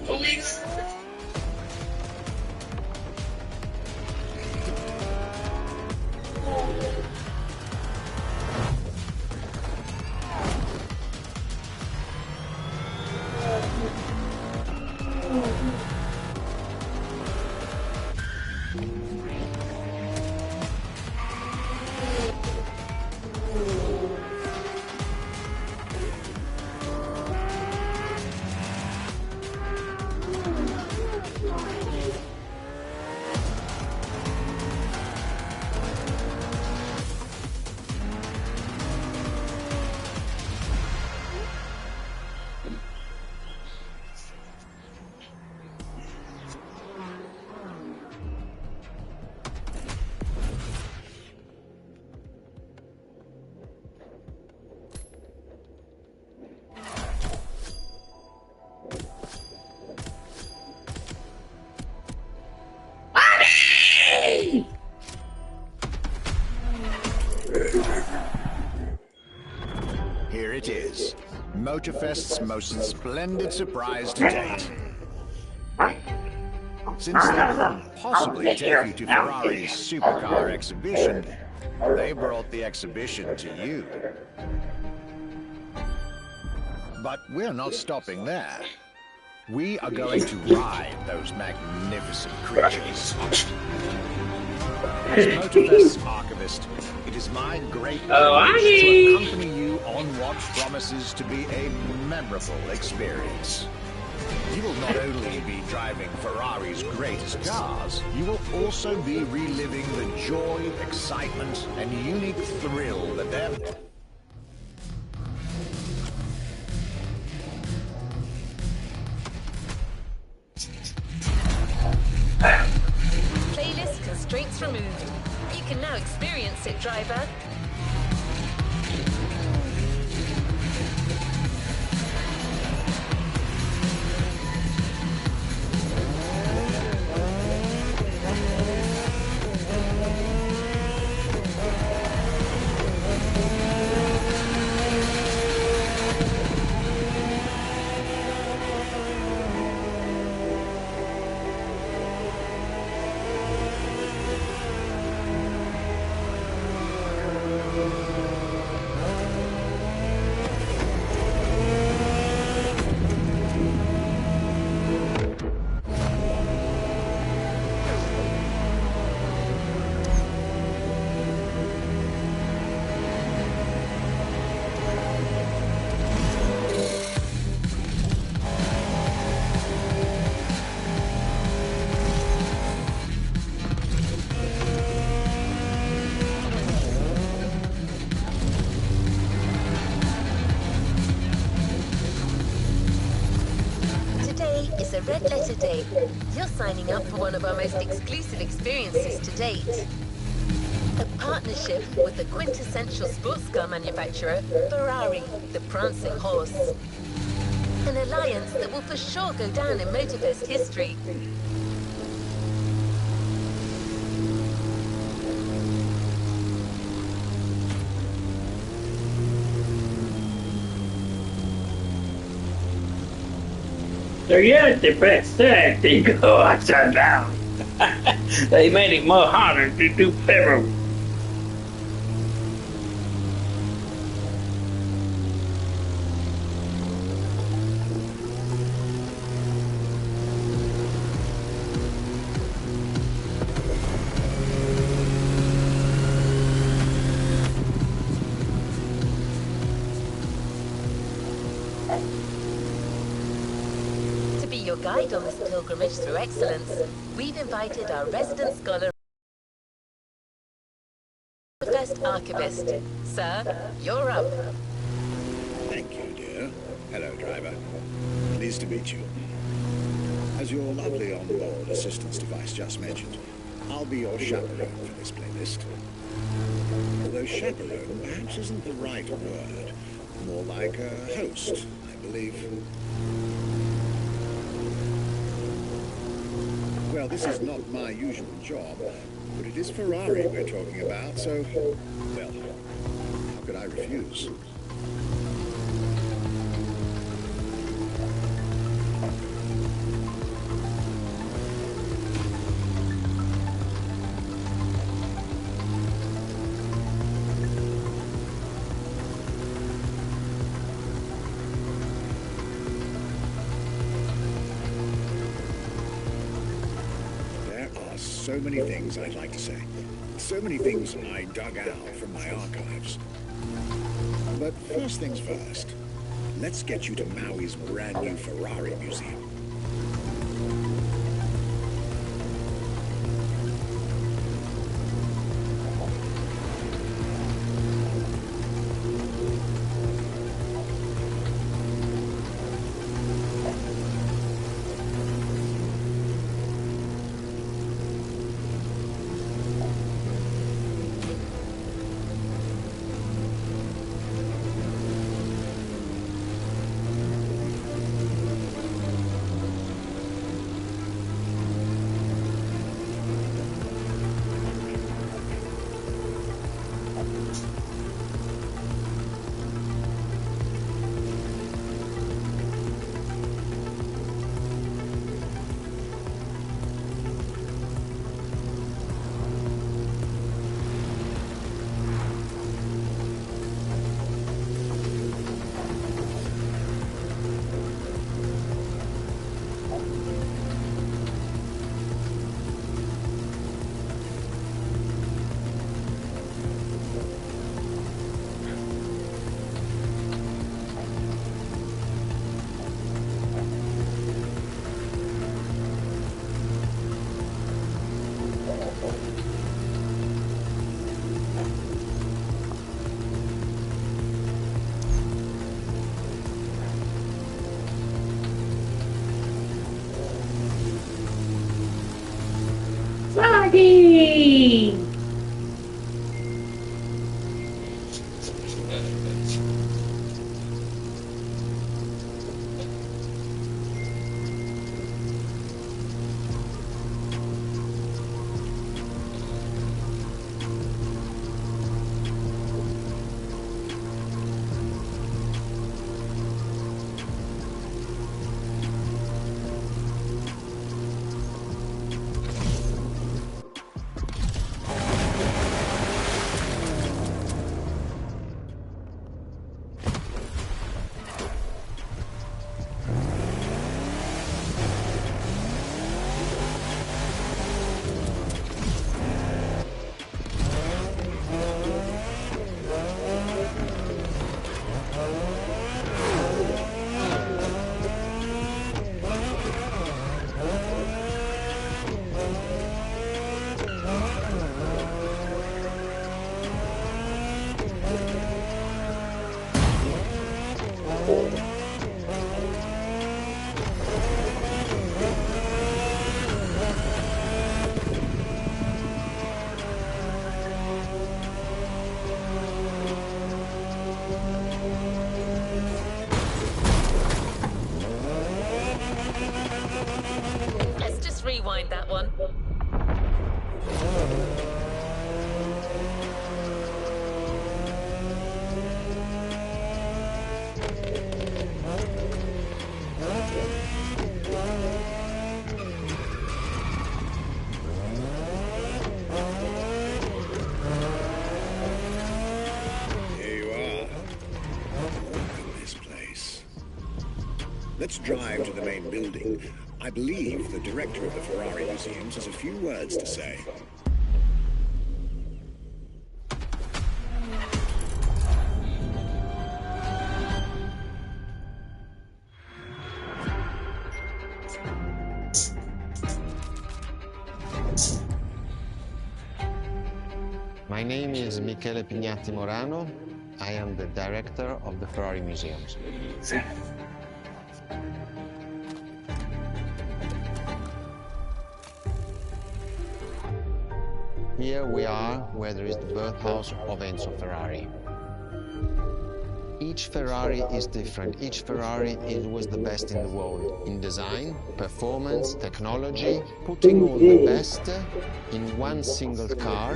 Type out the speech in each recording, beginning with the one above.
Police. Here it is, Motorfest's most splendid surprise to date. Since they couldn't possibly take you to Ferrari's supercar exhibition, they brought the exhibition to you. But we're not stopping there. We are going to ride those magnificent creatures. As Motorfest's archivist, it is my great privilege to accompany you on what promises to be a memorable experience. You will not only be driving Ferrari's greatest cars, you will also be reliving the joy, excitement, and unique thrill that their... Playlist constraints removed. You can now experience it, driver. A red letter day. You're signing up for one of our most exclusive experiences to date. A partnership with the quintessential sports car manufacturer, Ferrari, the prancing horse. An alliance that will for sure go down in Motorfest history. So yeah, the best thing go upside down. They made it more harder to do Ferrari. Your guide on this pilgrimage through excellence, we've invited our resident scholar, Motorfest archivist. Sir, you're up. Thank you, dear. Hello, driver. Pleased to meet you. As your lovely on-board assistance device just mentioned, I'll be your chaperone for this playlist. Although chaperone perhaps isn't the right word. More like a host, I believe. Well, this is not my usual job, but it is Ferrari we're talking about, so, well, how could I refuse? so many things I'd like to say. So many things I dug out from my archives. But first things first, let's get you to Maui's brand new Ferrari museum. Froggy! Let's just rewind that one. Let's drive to the main building. I believe the director of the Ferrari Museums has a few words to say. My name is Michele Pignatti Morano. I am the director of the Ferrari Museums. Here we are, where there is the birthhouse of Enzo Ferrari. Each Ferrari is different. Each Ferrari was the best in the world in design, performance, technology, putting all the best in one single car.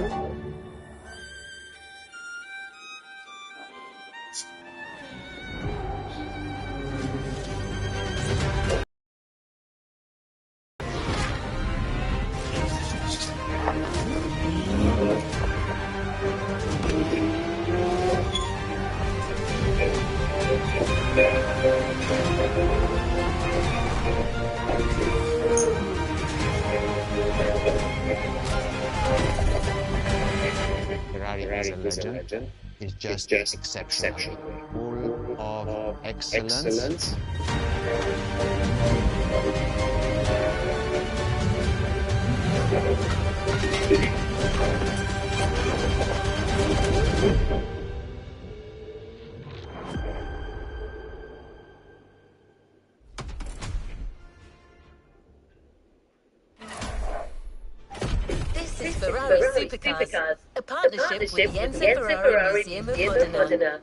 as a legend is just exceptional. Full of excellence. This is Ferrari Supercars, a partnership with the Enzo Ferrari Museum of Modena.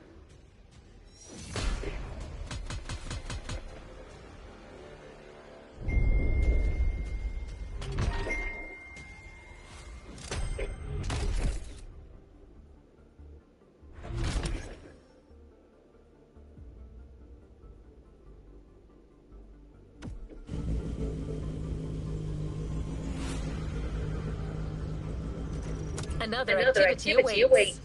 Another activity awaits.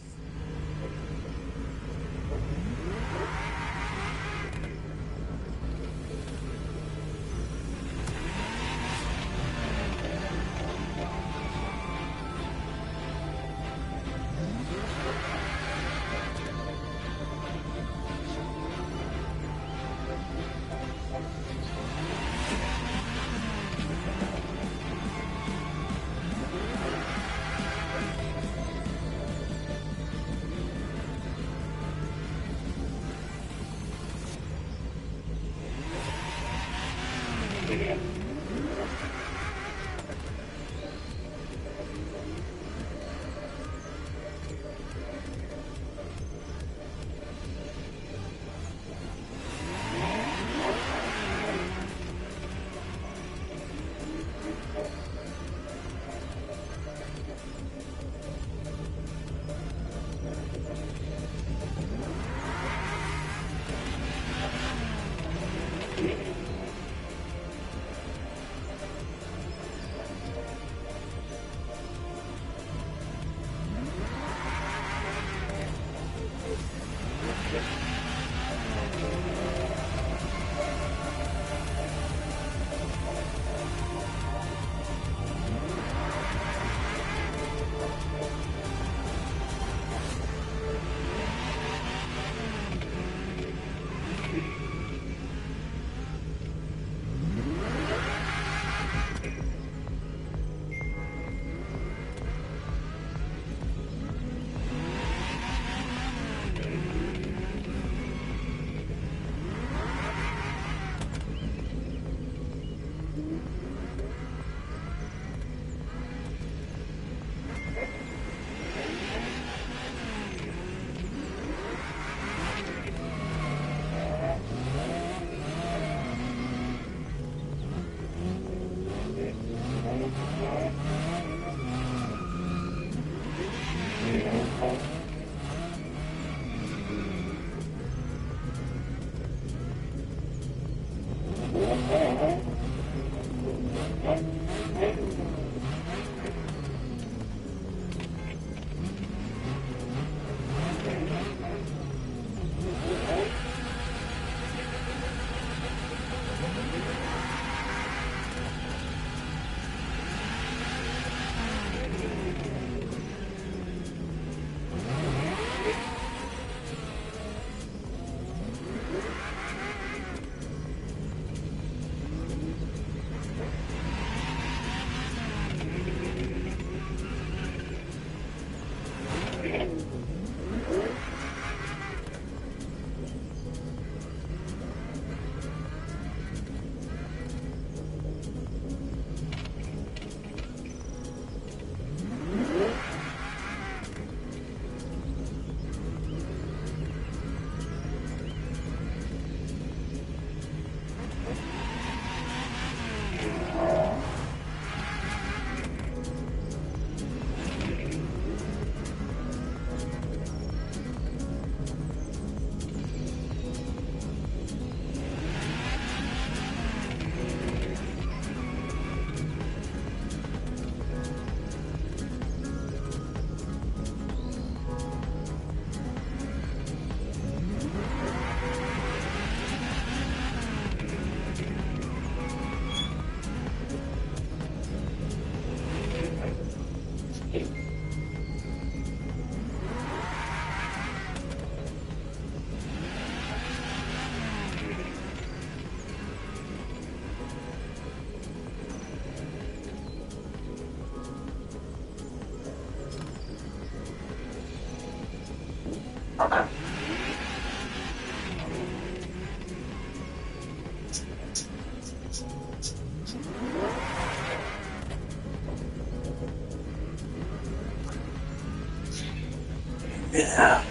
Yeah.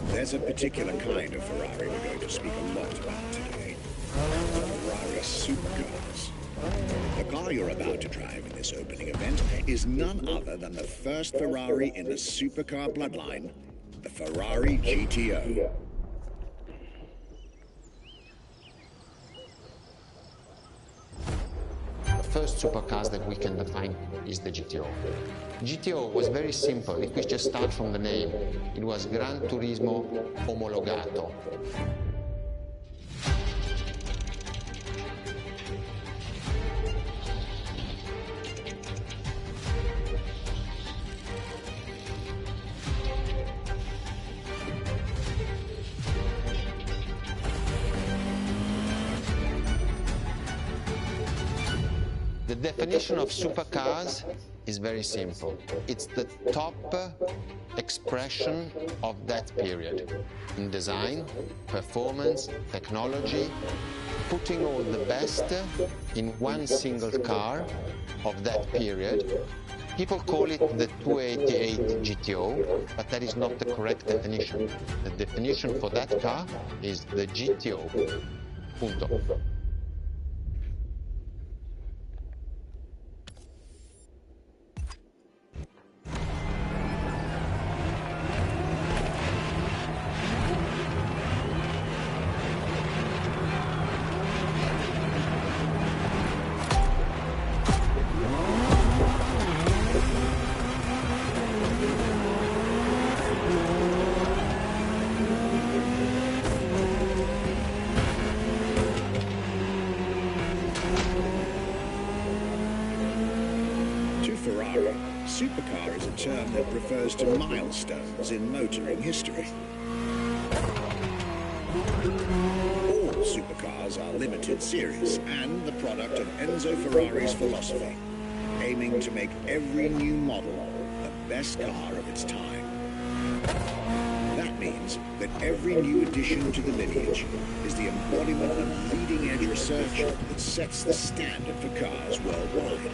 There's a particular kind of Ferrari we're going to speak a lot about today. The Ferrari supercars. The car you're about to drive in this opening event is none other than the first Ferrari in the supercar bloodline, the Ferrari GTO. The first supercars that we can define is the GTO. GTO was very simple. If we just start from the name, it was Gran Turismo Omologato. The definition of supercars is very simple. It's the top expression of that period in design, performance, technology, putting all the best in one single car of that period. People call it the 288 GTO, but that is not the correct definition. The definition for that car is the GTO. Punto. Supercar is a term that refers to milestones in motoring history. All supercars are limited series and the product of Enzo Ferrari's philosophy, aiming to make every new model the best car of its time. That means that every new addition to the lineage is the embodiment of leading-edge research that sets the standard for cars worldwide.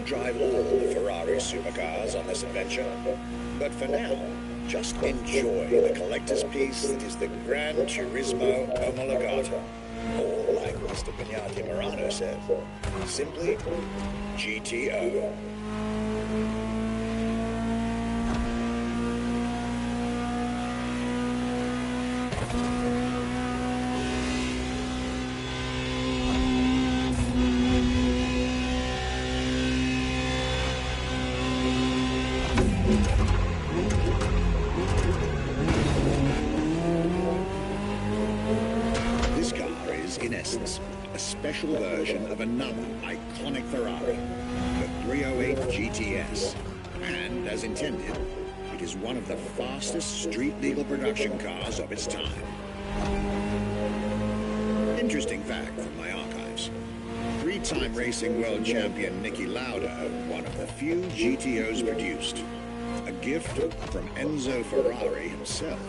Drive all the Ferrari supercars on this adventure. But for now, just enjoy the collector's piece that is the Gran Turismo Omologato. Or, like Mr. Pignati Morano said, simply GTO. In essence, a special version of another iconic Ferrari, the 308 GTS. And, as intended, it is one of the fastest street-legal production cars of its time. Interesting fact from my archives. Three-time racing world champion Niki Lauda owned one of the few GTOs produced. A gift from Enzo Ferrari himself.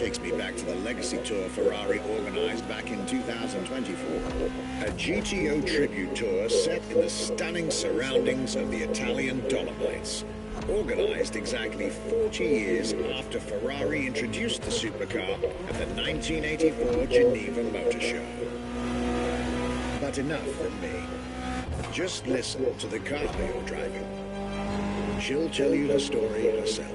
takes me back to the Legacy Tour Ferrari organized back in 2024. A GTO tribute tour set in the stunning surroundings of the Italian Dolomites. Organized exactly 40 years after Ferrari introduced the supercar at the 1984 Geneva Motor Show. But enough from me. Just listen to the car you're driving. She'll tell you her story herself.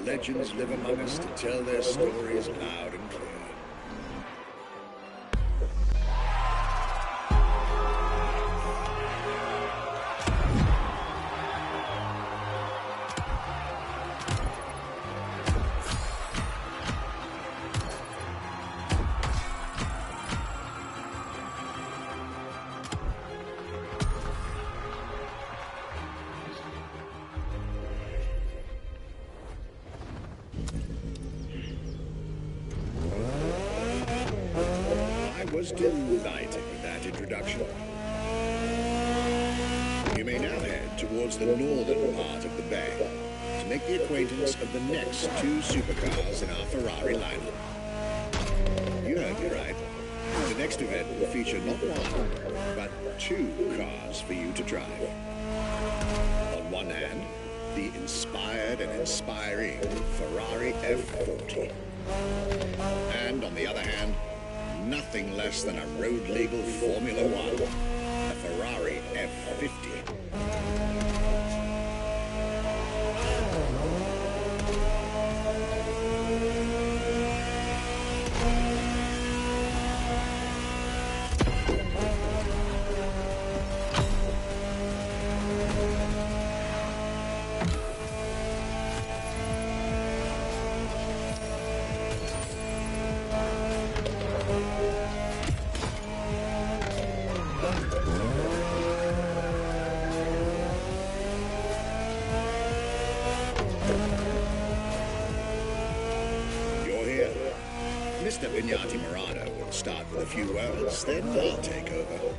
Legends live among us to tell their stories loud and clear. Was delighted with that introduction. You may now head towards the northern part of the bay to make the acquaintance of the next two supercars in our Ferrari lineup. You heard me right. The next event will feature not one, but two cars for you to drive. On one hand, the inspired and inspiring Ferrari F40. And on the other hand, nothing less than a road-legal Formula One, a Ferrari F50. Mr. Vignati Morano will start with a few words, then I'll take over.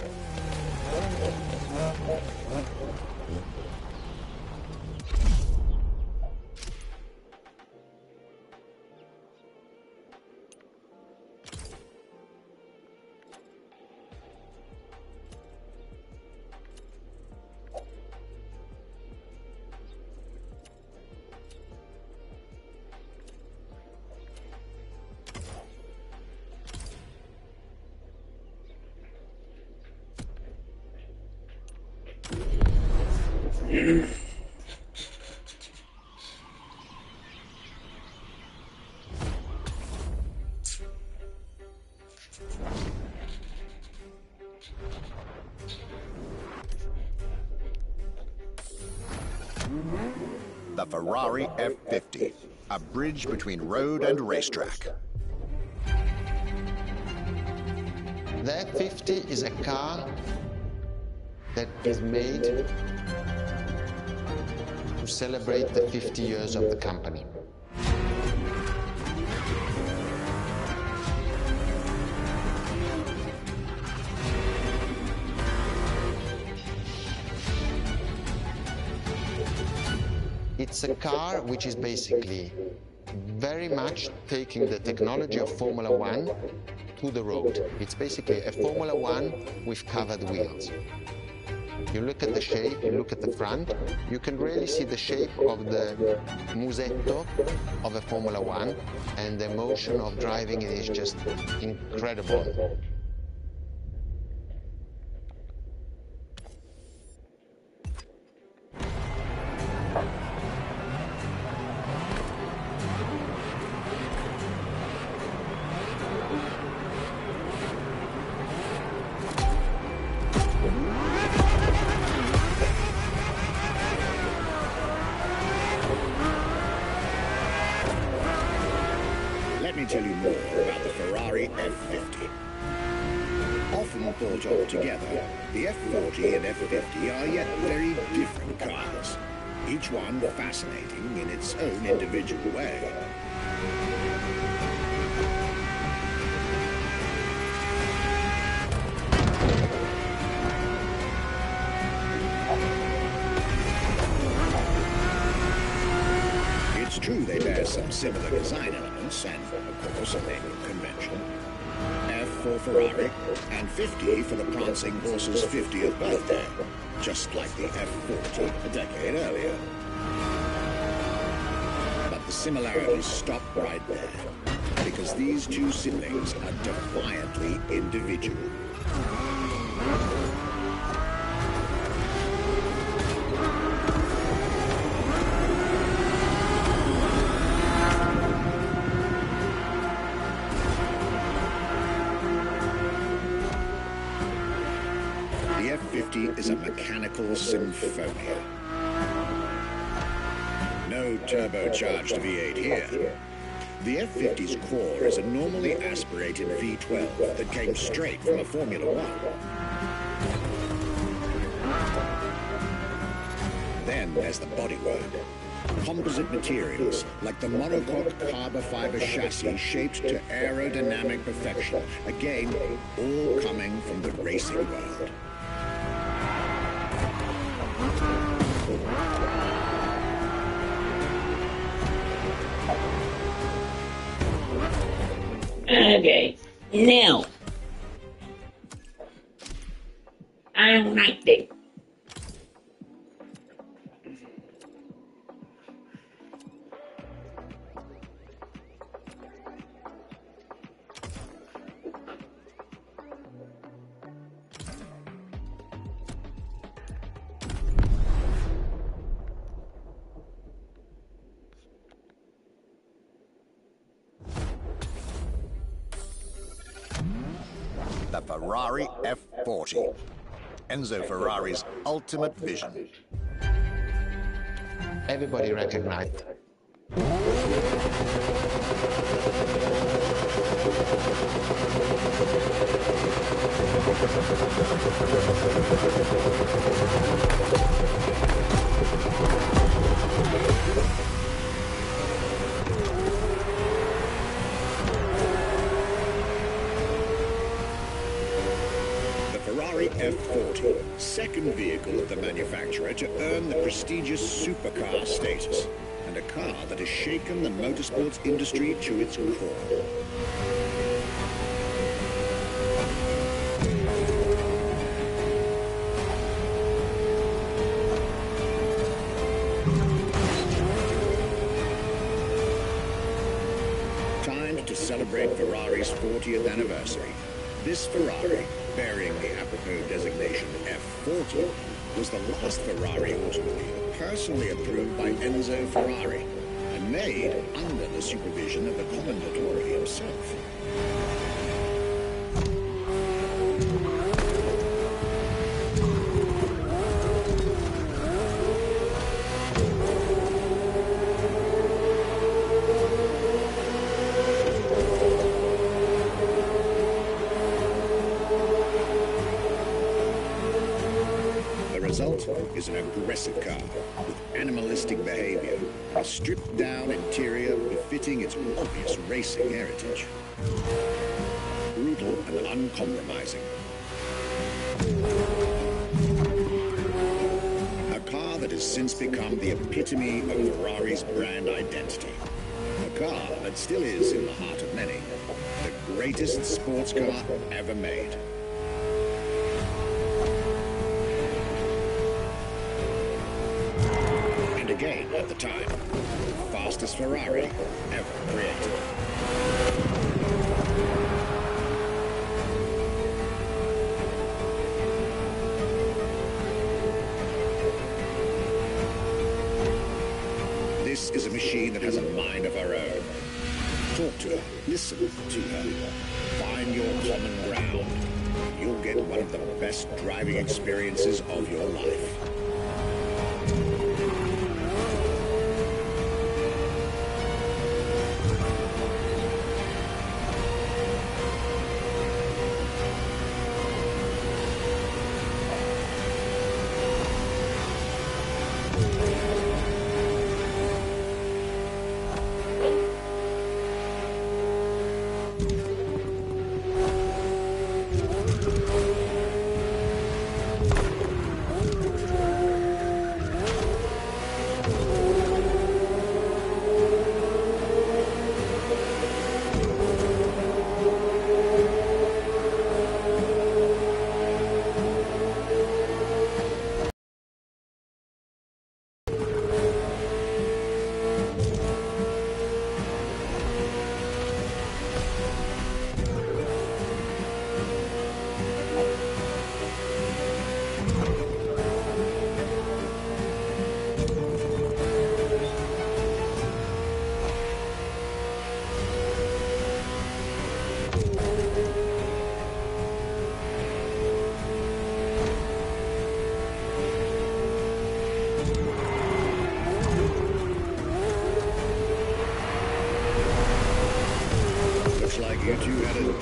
The Ferrari F50, a bridge between road and racetrack. The F50 is a car that is made to celebrate the 50 years of the company. It's a car which is basically very much taking the technology of Formula One to the road. It's basically a Formula One with covered wheels. You look at the shape, you look at the front, you can really see the shape of the musetto of a Formula One, and the emotion of driving it is just incredible. often thought of together, the F40 and F50 are yet very different cars, each one fascinating in its own individual way. It's true they bear some similar design elements and, of course, a naming convention. F for Ferrari, and 50 for the prancing horse's 50th birthday, just like the F40 a decade earlier. But the similarities stop right there, because these two siblings are defiantly individual. The F50 is a mechanical symphonia. No turbocharged V8 here. The F50's core is a normally aspirated V12 that came straight from a Formula One. Then there's the bodywork. Composite materials, like the monocoque carbon fiber chassis shaped to aerodynamic perfection. Again, all coming from the racing world. Okay, now, I don't like that. The Ferrari F40. Enzo Ferrari's ultimate vision. Everybody recognized. Ferrari F40, second vehicle of the manufacturer to earn the prestigious supercar status, and a car that has shaken the motorsports industry to its core. Time to celebrate Ferrari's 40th anniversary. This Ferrari, bearing the apropos designation F40, was the last Ferrari automobile personally approved by Enzo Ferrari and made under the supervision of the Commendatore himself. The result is an aggressive car with animalistic behavior, a stripped-down interior befitting its obvious racing heritage. Brutal and uncompromising. A car that has since become the epitome of Ferrari's brand identity. A car that still is in the heart of many, the greatest sports car ever made. And again, at the time, fastest Ferrari ever created. This is a machine that has a mind of her own. Talk to her, listen to her, find your common ground. You'll get one of the best driving experiences of your life.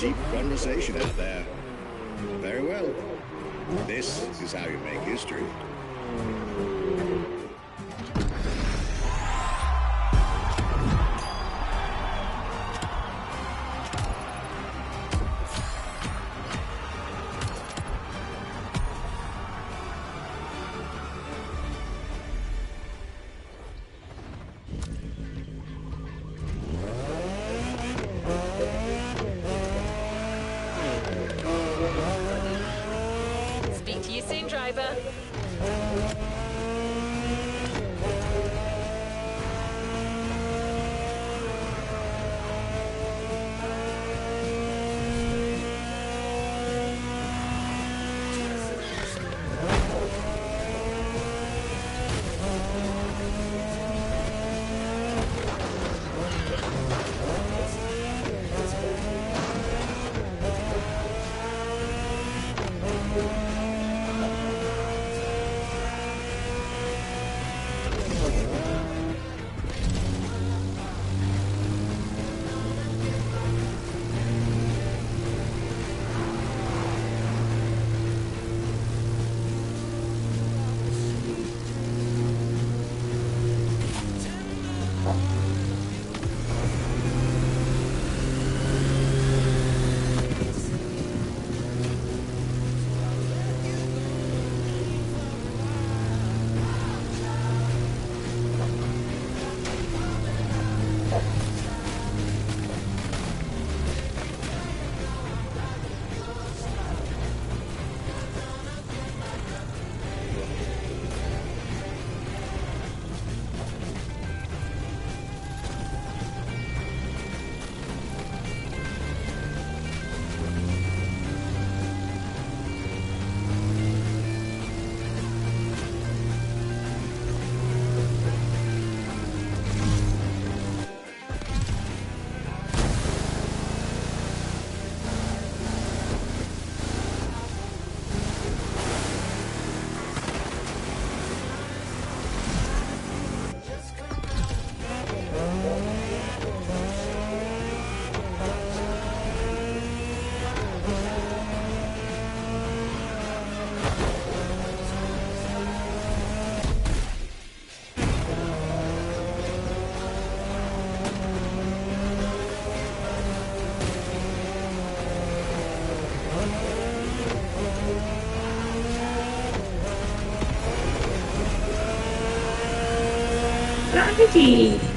deep conversation out there. Very well. This is how you make history. Speak to you soon, driver. Gravity!